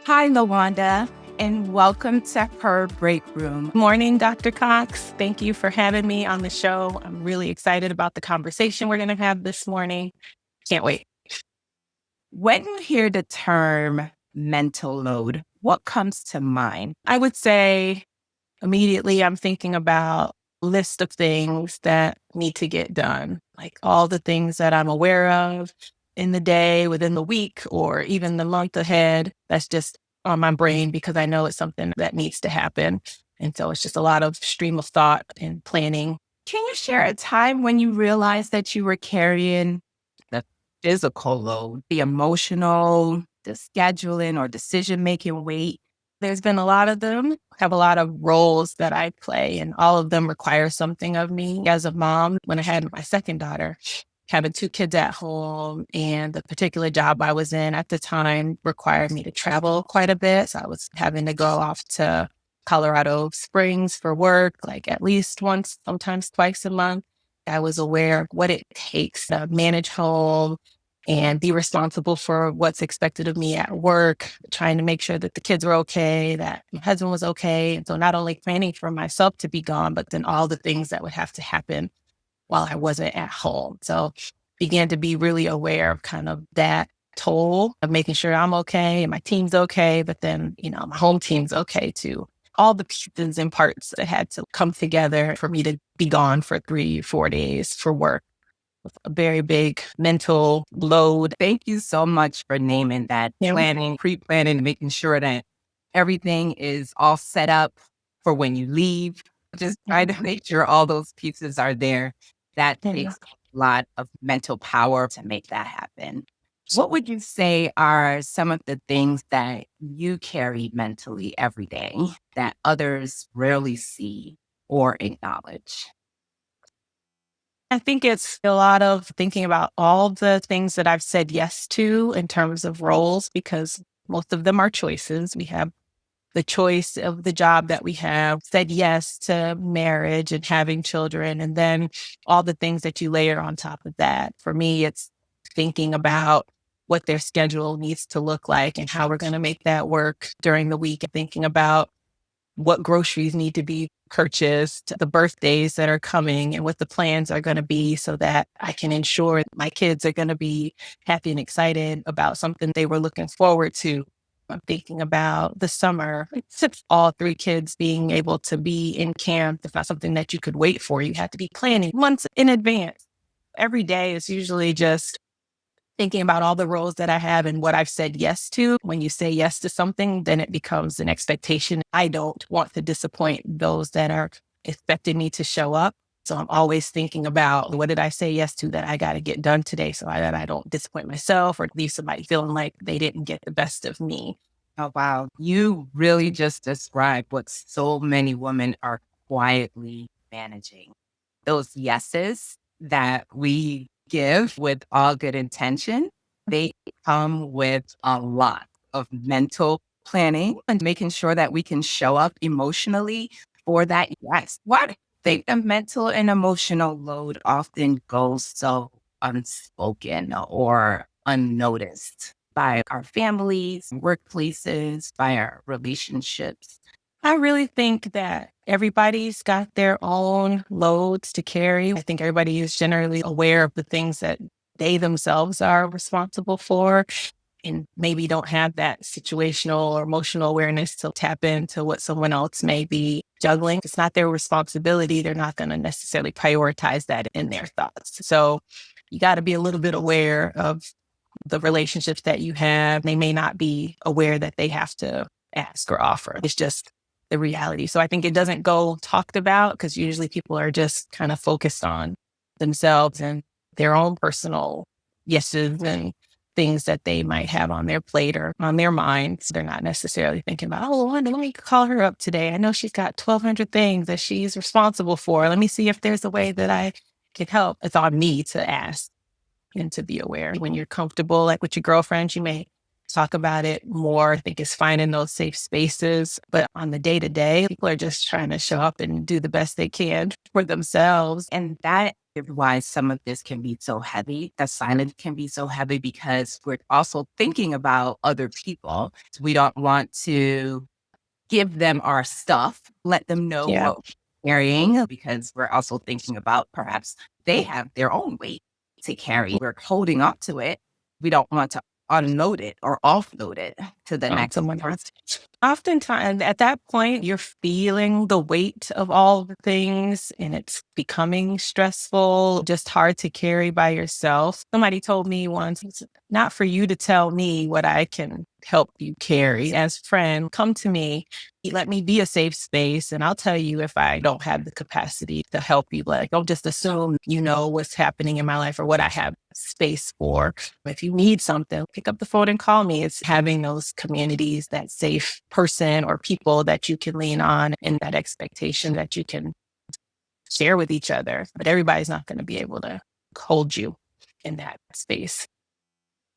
Hi, Lawanda, and welcome to her break room. Morning, Dr. Cox. Thank you for having me on the show. I'm really excited about the conversation we're going to have this morning. Can't wait. When you hear the term mental load, what comes to mind? I would say immediately I'm thinking about a list of things that need to get done, like all the things that I'm aware of in the day, within the week, or even the month ahead. That's just on my brain because I know it's something that needs to happen. And so it's just a lot of stream of thought and planning. Can you share a time when you realized that you were carrying the physical load, the emotional, the scheduling or decision making weight? There's been a lot of them, have a lot of roles that I play, and all of them require something of me as a mom. When I had my second daughter, having two kids at home and the particular job I was in at the time required me to travel quite a bit. So I was having to go off to Colorado Springs for work, like at least once, sometimes twice a month. I was aware of what it takes to manage home and be responsible for what's expected of me at work, trying to make sure that the kids were okay, that my husband was okay. And so not only planning for myself to be gone, but then all the things that would have to happen while I wasn't at home. So began to be really aware of kind of that toll of making sure I'm okay and my team's okay, but then, my home team's okay too. All the pieces and parts that had to come together for me to be gone for 3, 4 days for work. A very big mental load. Thank you so much for naming that. Yeah. Planning, pre-planning, making sure that everything is all set up for when you leave. Just try to make sure all those pieces are there. That takes a lot of mental power to make that happen. What would you say are some of the things that you carry mentally every day that others rarely see or acknowledge? I think it's a lot of thinking about all the things that I've said yes to in terms of roles, because most of them are choices. We have the choice of the job that we have, said yes to marriage and having children, and then all the things that you layer on top of that. For me, it's thinking about what their schedule needs to look like and how we're going to make that work during the week, and thinking about what groceries need to be purchased, the birthdays that are coming, and what the plans are going to be so that I can ensure my kids are going to be happy and excited about something they were looking forward to. I'm thinking about the summer, all three kids being able to be in camp. It's not something that you could wait for. You have to be planning months in advance. Every day is usually just thinking about all the roles that I have and what I've said yes to. When you say yes to something, then it becomes an expectation. I don't want to disappoint those that are expecting me to show up. So I'm always thinking about, what did I say yes to that I got to get done today so that I don't disappoint myself or leave somebody feeling like they didn't get the best of me. Oh, wow. You really just described what so many women are quietly managing. Those yeses that we give with all good intention, they come with a lot of mental planning and making sure that we can show up emotionally for that yes. What I think the mental and emotional load often goes so unspoken or unnoticed by our families, workplaces, by our relationships. I really think that everybody's got their own loads to carry. I think everybody is generally aware of the things that they themselves are responsible for, and maybe don't have that situational or emotional awareness to tap into what someone else may be juggling. If it's not their responsibility, they're not going to necessarily prioritize that in their thoughts. So you got to be a little bit aware of the relationships that you have. They may not be aware that they have to ask or offer. It's just the reality. So I think it doesn't go talked about because usually people are just kind of focused on themselves and their own personal yeses and things that they might have on their plate or on their minds. They're not necessarily thinking about, oh, let me call her up today. I know she's got 1,200 things that she's responsible for. Let me see if there's a way that I can help. It's on me to ask and to be aware. When you're comfortable, like with your girlfriends, you may talk about it more. I think it's finding those safe spaces. But on the day to day, people are just trying to show up and do the best they can for themselves. And that is why some of this can be so heavy. The silence can be so heavy because we're also thinking about other people. We don't want to give them our stuff, let them know Yeah. what we're carrying, because we're also thinking about perhaps they have their own weight to carry. We're holding on to it. We don't want to unload it or offload it to the next Someone person. else. Oftentimes at that point, you're feeling the weight of all the things and it's becoming stressful, just hard to carry by yourself. Somebody told me once, it's not for you to tell me what I can help you carry. As a friend, come to me, let me be a safe space, and I'll tell you if I don't have the capacity to help you. Like, don't just assume you know what's happening in my life or what I have space for. If you need something, pick up the phone and call me. It's having those communities, that safe person or people that you can lean on, and that expectation that you can share with each other. But everybody's not going to be able to hold you in that space.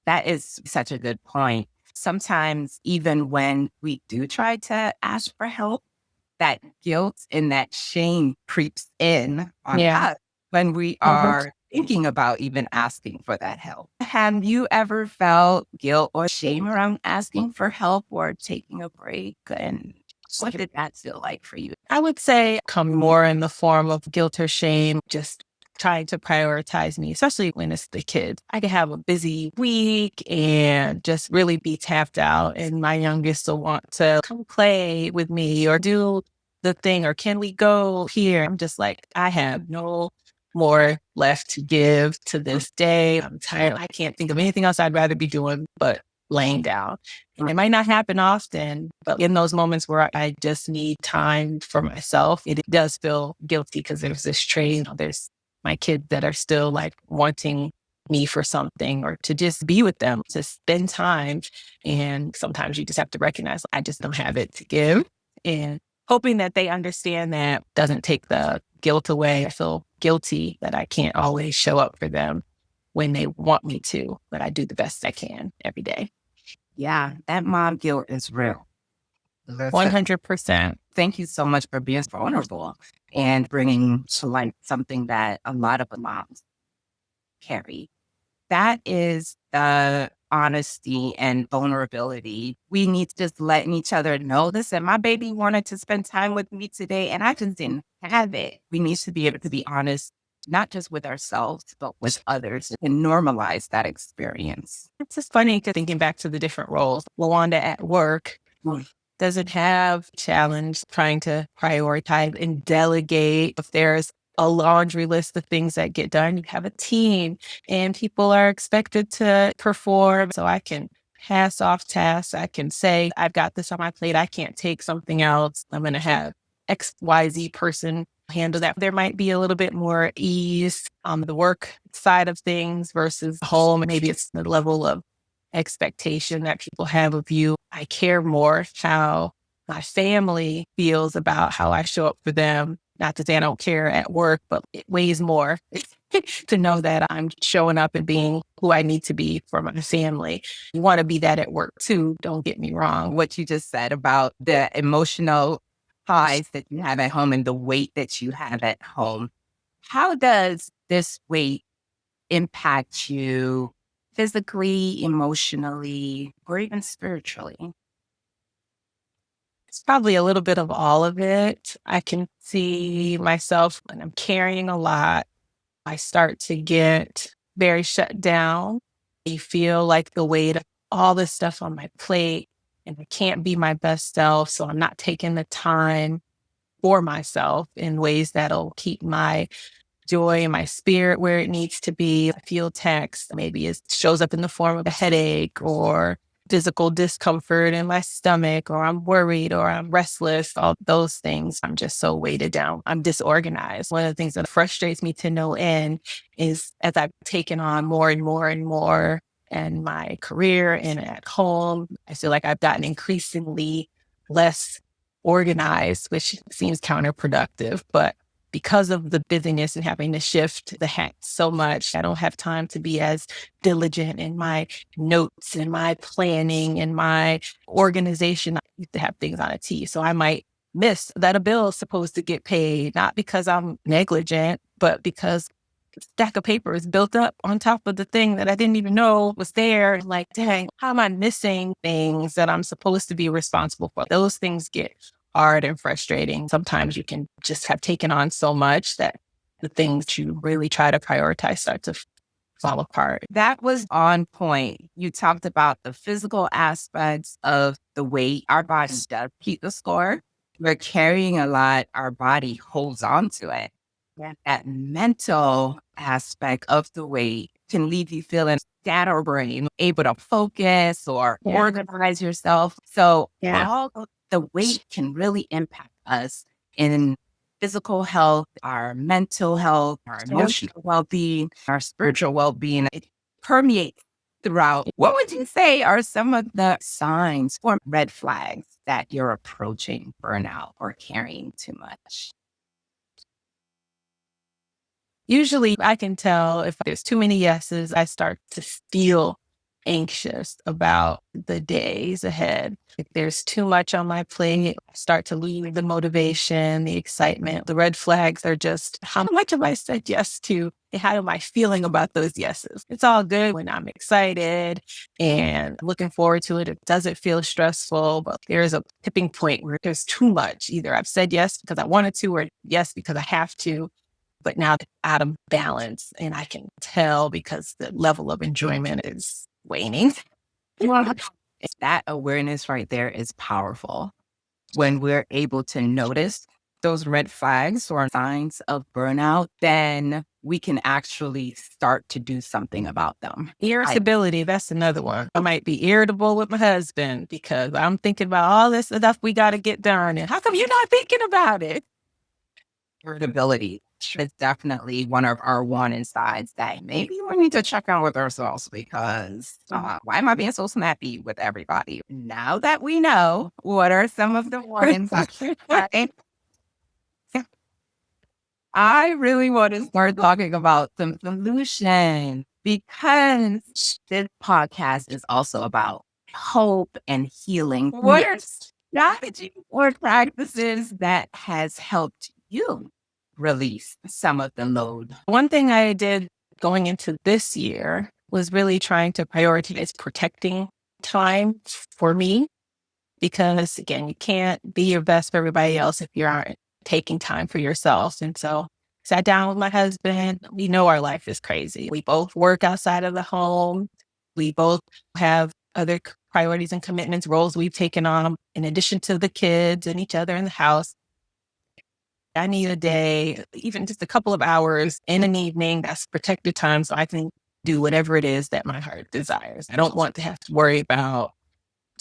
That is such a good point. Sometimes, even when we do try to ask for help, that guilt and that shame creeps in on us when we are thinking about even asking for that help. Have you ever felt guilt or shame around asking for help or taking a break? And what did that feel like for you? I would say come more in the form of guilt or shame, just trying to prioritize me, especially when it's the kids. I could have a busy week and just really be tapped out. And my youngest will want to come play with me or do the thing, or can we go here? I'm just like, I have no more left to give to this day. I'm tired. I can't think of anything else I'd rather be doing but laying down. And it might not happen often, but in those moments where I just need time for myself, it does feel guilty because there's this trade. There's my kids that are still like wanting me for something or to just be with them, to spend time. And sometimes you just have to recognize I just don't have it to give. And hoping that they understand that doesn't take the guilt away. I feel guilty that I can't always show up for them when they want me to, but I do the best I can every day. Yeah, that mom guilt is real. 100%. Thank you so much for being vulnerable and bringing to light something that a lot of moms carry. That is the honesty and vulnerability. We need to just letting each other know, listen, my baby wanted to spend time with me today and I just didn't have it. We need to be able to be honest, not just with ourselves, but with others, and normalize that experience. It's just funny because thinking back to the different roles, Lawanda at work doesn't have challenge trying to prioritize and delegate. If there's a laundry list of things that get done, you have a team and people are expected to perform. So I can pass off tasks. I can say, I've got this on my plate. I can't take something else. I'm going to have XYZ person handle that. There might be a little bit more ease on the work side of things versus home. Maybe it's the level of expectation that people have of you. I care more how my family feels about how I show up for them. Not to say I don't care at work, but it weighs more to know that I'm showing up and being who I need to be for my family. You want to be that at work too. Don't get me wrong. What you just said about the emotional highs that you have at home and the weight that you have at home. How does this weight impact you physically, emotionally, or even spiritually? It's probably a little bit of all of it. I can see myself when I'm carrying a lot. I start to get very shut down. You feel like the weight of all this stuff on my plate and I can't be my best self. So I'm not taking the time for myself in ways that'll keep my joy and my spirit where it needs to be. I feel text. Maybe it shows up in the form of a headache or physical discomfort in my stomach, or I'm worried or I'm restless, all those things. I'm just so weighted down. I'm disorganized. One of the things that frustrates me to no end is as I've taken on more and more and more in my career and at home, I feel like I've gotten increasingly less organized, which seems counterproductive, but because of the busyness and having to shift the hat so much, I don't have time to be as diligent in my notes and my planning and my organization. I used to have things on a T. So I might miss that a bill is supposed to get paid, not because I'm negligent, but because a stack of paper is built up on top of the thing that I didn't even know was there. Like, dang, how am I missing things that I'm supposed to be responsible for? Those things get hard and frustrating. Sometimes you can just have taken on so much that the things you really try to prioritize start to fall apart. That was on point. You talked about the physical aspects of the weight. Our body does keep the score. We're carrying a lot. Our body holds on to it. Yeah. That mental aspect of the weight can leave you feeling scatterbrained, able to focus or organize yourself. So all of the weight can really impact us in physical health, our mental health, our emotional well-being, our spiritual well-being. It permeates throughout. What would you say are some of the signs or red flags that you're approaching burnout or carrying too much? Usually I can tell if there's too many yeses, I start to feel anxious about the days ahead. If there's too much on my plate, I start to lose the motivation, the excitement. The red flags are just how much have I said yes to? And how am I feeling about those yeses? It's all good when I'm excited and looking forward to it. It doesn't feel stressful, but there's a tipping point where there's too much. Either I've said yes because I wanted to or yes because I have to. But now it's out of balance, and I can tell because the level of enjoyment is waning. That awareness right there is powerful. When we're able to notice those red flags or signs of burnout, then we can actually start to do something about them. Irritability, that's another one. I might be irritable with my husband because I'm thinking about all this stuff we got to get done. And how come you're not thinking about it? Irritability is definitely one of our warning signs that maybe we need to check out with ourselves because why am I being so snappy with everybody? Now that we know what are some of the warning signs, I really want to start talking about some solutions because this podcast is also about hope and healing. What are strategies or practices that has helped you release some of the load? One thing I did going into this year was really trying to prioritize protecting time for me. Because again, you can't be your best for everybody else if you aren't taking time for yourself. And so sat down with my husband. We know our life is crazy. We both work outside of the home. We both have other priorities and commitments, roles we've taken on in addition to the kids and each other in the house. I need a day, even just a couple of hours in an evening that's protected time so I can do whatever it is that my heart desires. I don't want to have to worry about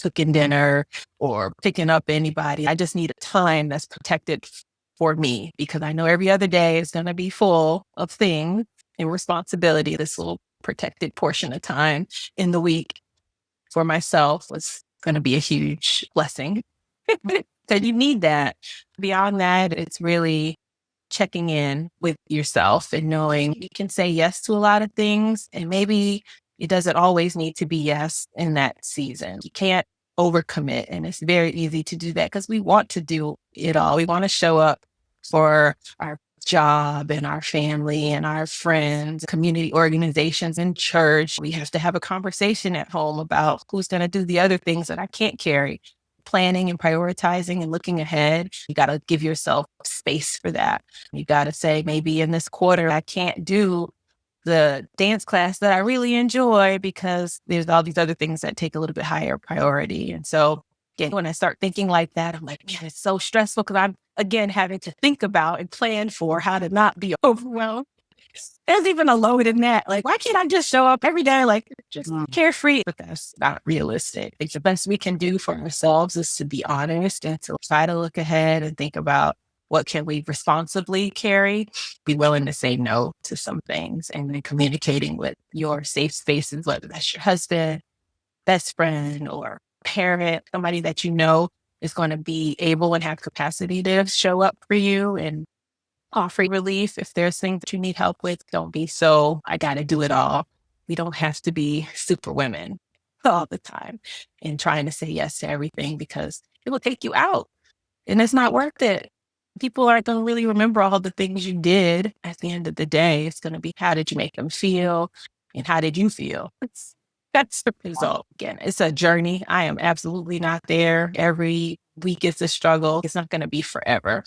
cooking dinner or picking up anybody. I just need a time that's protected for me because I know every other day is going to be full of things and responsibility. This little protected portion of time in the week for myself was going to be a huge blessing. So you need that. Beyond that, it's really checking in with yourself and knowing you can say yes to a lot of things. And maybe it doesn't always need to be yes in that season. You can't overcommit. And it's very easy to do that because we want to do it all. We want to show up for our job and our family and our friends, community organizations and church. We have to have a conversation at home about who's going to do the other things that I can't carry. Planning and prioritizing and looking ahead, you got to give yourself space for that. You got to say, maybe in this quarter, I can't do the dance class that I really enjoy because there's all these other things that take a little bit higher priority. And so again, when I start thinking like that, I'm like, man, it's so stressful because I'm, again, having to think about and plan for how to not be overwhelmed. There's even a load in that. Like, why can't I just show up every day, like just carefree? But that's not realistic. Like, the best we can do for ourselves is to be honest and to try to look ahead and think about what can we responsibly carry, be willing to say no to some things, and then communicating with your safe spaces, whether that's your husband, best friend, or parent, somebody that you know is going to be able and have capacity to show up for you and offer relief if there's things that you need help with. Don't be so, I got to do it all. We don't have to be super women all the time and trying to say yes to everything because it will take you out and it's not worth it. People aren't going to really remember all the things you did at the end of the day. It's going to be how did you make them feel and how did you feel? That's the result. Again, it's a journey. I am absolutely not there. Every week it's a struggle. It's not going to be forever,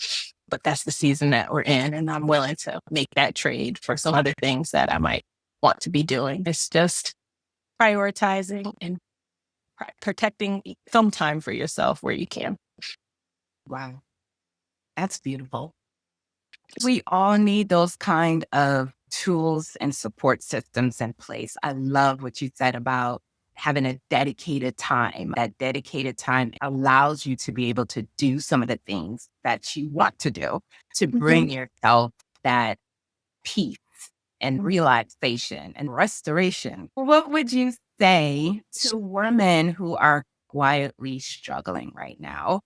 but that's the season that we're in. And I'm willing to make that trade for some other things that I might want to be doing. It's just prioritizing and protecting some time for yourself where you can. Wow. That's beautiful. We all need those kind of tools and support systems in place. I love what you said about having a dedicated time. That dedicated time allows you to be able to do some of the things that you want to do to bring yourself that peace and relaxation and restoration. What would you say to women who are quietly struggling right now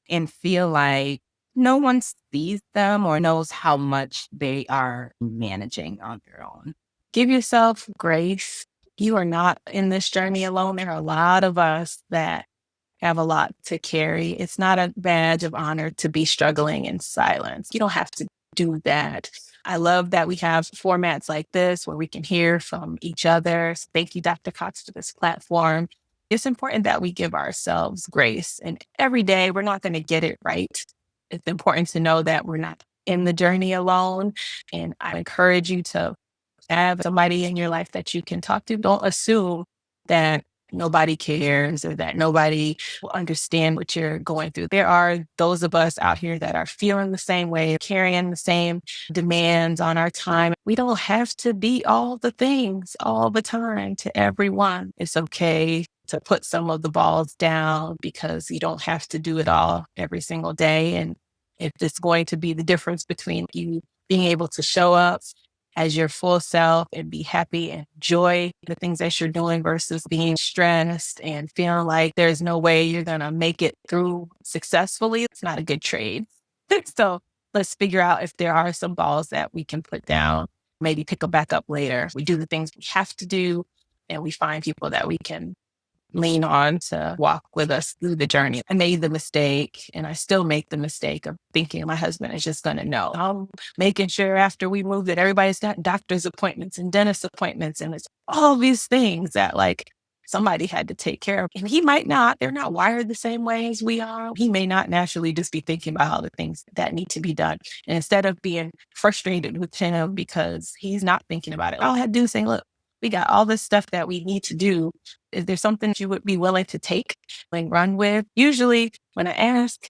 and feel like no one sees them or knows how much they are managing on their own? Give yourself grace. You are not in this journey alone. There are a lot of us that have a lot to carry. It's not a badge of honor to be struggling in silence. You don't have to do that. I love that we have formats like this where we can hear from each other. So thank you, Dr. Cox, for this platform. It's important that we give ourselves grace. And every day, we're not going to get it right. It's important to know that we're not in the journey alone. And I encourage you to have somebody in your life that you can talk to. Don't assume that nobody cares or that nobody will understand what you're going through. There are those of us out here that are feeling the same way, carrying the same demands on our time. We don't have to be all the things all the time to everyone. It's okay to put some of the balls down because you don't have to do it all every single day. And if it's going to be the difference between you being able to show up as your full self and be happy and enjoy the things that you're doing versus being stressed and feeling like there's no way you're going to make it through successfully, it's not a good trade. So let's figure out if there are some balls that we can put down, maybe pick them back up later. We do the things we have to do and we find people that we can lean on to walk with us through the journey. I made the mistake and I still make the mistake of thinking my husband is just going to know. I'm making sure after we move that everybody's got doctor's appointments and dentist appointments. And it's all these things that like somebody had to take care of. And he might not, they're not wired the same way as we are. He may not naturally just be thinking about all the things that need to be done. And instead of being frustrated with him because he's not thinking about it, all I had to do is say, look, we got all this stuff that we need to do. Is there something you would be willing to take and run with? Usually when I ask,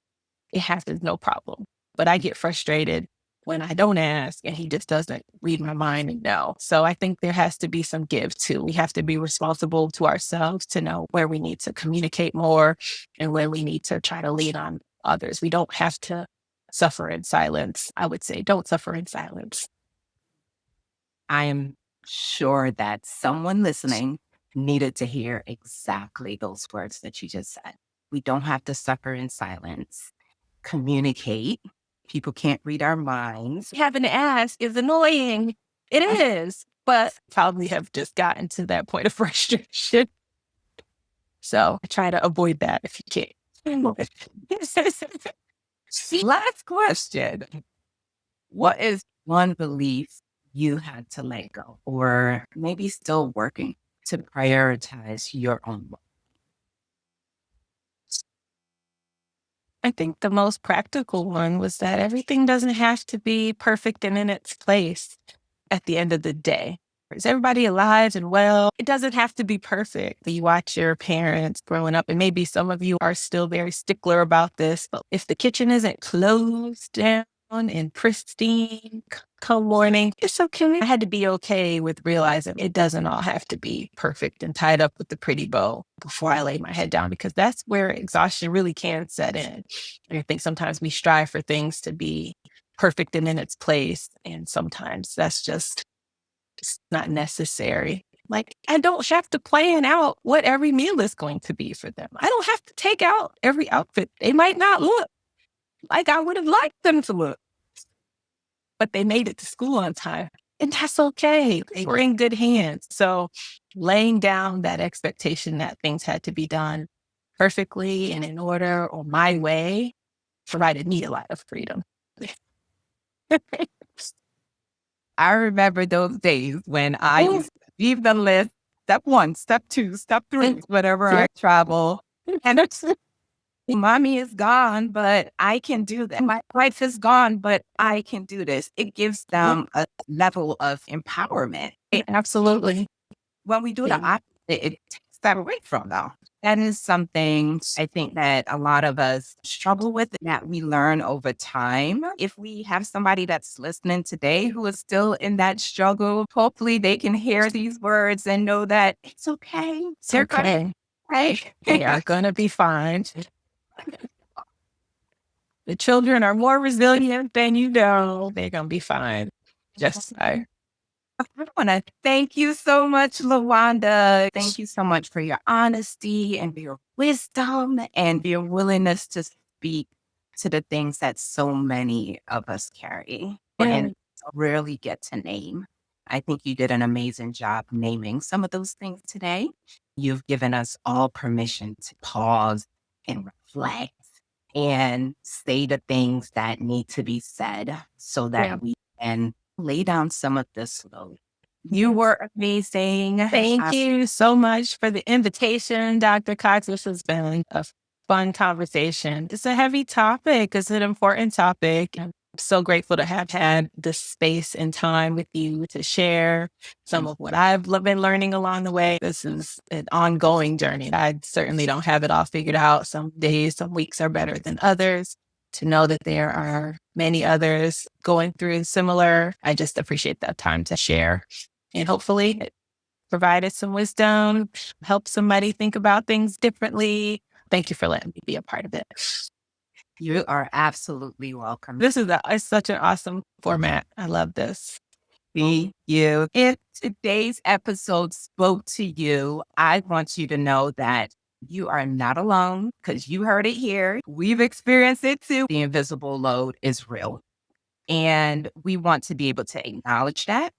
it happens no problem. But I get frustrated when I don't ask and he just doesn't read my mind and know. So I think there has to be some give too. We have to be responsible to ourselves to know where we need to communicate more and when we need to try to lean on others. We don't have to suffer in silence. I would say don't suffer in silence. I am sure that someone listening needed to hear exactly those words that you just said. We don't have to suffer in silence. Communicate. People can't read our minds. Having to ask is annoying. It is, but probably have just gotten to that point of frustration. So I try to avoid that if you can. Last question. What is one belief you had to let go or maybe still working to prioritize your own life? I think the most practical one was that everything doesn't have to be perfect and in its place at the end of the day. Is everybody alive and well? It doesn't have to be perfect. You watch your parents growing up, and maybe some of you are still very stickler about this, but if the kitchen isn't closed down and pristine come morning, it's okay. I had to be okay with realizing it doesn't all have to be perfect and tied up with the pretty bow before I lay my head down, because that's where exhaustion really can set in. And I think sometimes we strive for things to be perfect and in its place, and sometimes that's just it's not necessary. Like, I don't have to plan out what every meal is going to be for them. I don't have to take out every outfit. They might not look like I would have liked them to look. but they made it to school on time. And that's okay. They were in good hands. So laying down that expectation that things had to be done perfectly and in order or my way provided me a lot of freedom. I remember those days when I used to leave the list, step 1, step 2, step 3, whenever I travel. And mommy is gone, but I can do that. My wife is gone, but I can do this. It gives them a level of empowerment. Absolutely. When we do the opposite, it takes that away from them. That is something I think that a lot of us struggle with, that we learn over time. If we have somebody that's listening today who is still in that struggle, hopefully they can hear these words and know that it's okay. They're okay. They are going to be fine. The children are more resilient than you know. They're going to be fine. Just so. I want to thank you so much, Lawanda. Thank you so much for your honesty and your wisdom and your willingness to speak to the things that so many of us carry and rarely get to name. I think you did an amazing job naming some of those things today. You've given us all permission to pause and reflect and say the things that need to be said so that we can lay down some of this load. You were amazing. Thank you so much for the invitation, Dr. Cox. This has been a fun conversation. It's a heavy topic. It's an important topic. I'm so grateful to have had this space and time with you to share some of what I've been learning along the way. This is an ongoing journey. I certainly don't have it all figured out. Some days, some weeks are better than others. To know that there are many others going through similar, I just appreciate that time to share. And hopefully it provided some wisdom, help somebody think about things differently. Thank you for letting me be a part of it. You are absolutely welcome. This is it's such an awesome format. I love this. Thank you. If today's episode spoke to you, I want you to know that you are not alone, because you heard it here. We've experienced it too. The invisible load is real. And we want to be able to acknowledge that.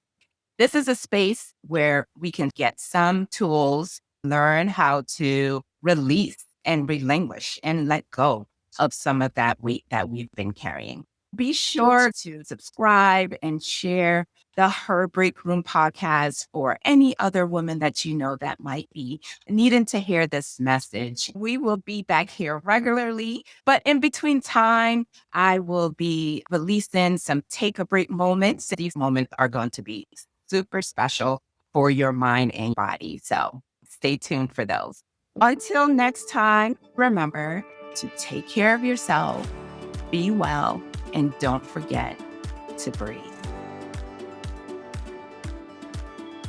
This is a space where we can get some tools, learn how to release and relinquish and let go of some of that weight that we've been carrying. Be sure to subscribe and share the Her Break Room podcast for any other woman that you know that might be needing to hear this message. We will be back here regularly, but in between time, I will be releasing some take a break moments. These moments are going to be super special for your mind and body. So stay tuned for those. Until next time, remember to take care of yourself, be well, and don't forget to breathe.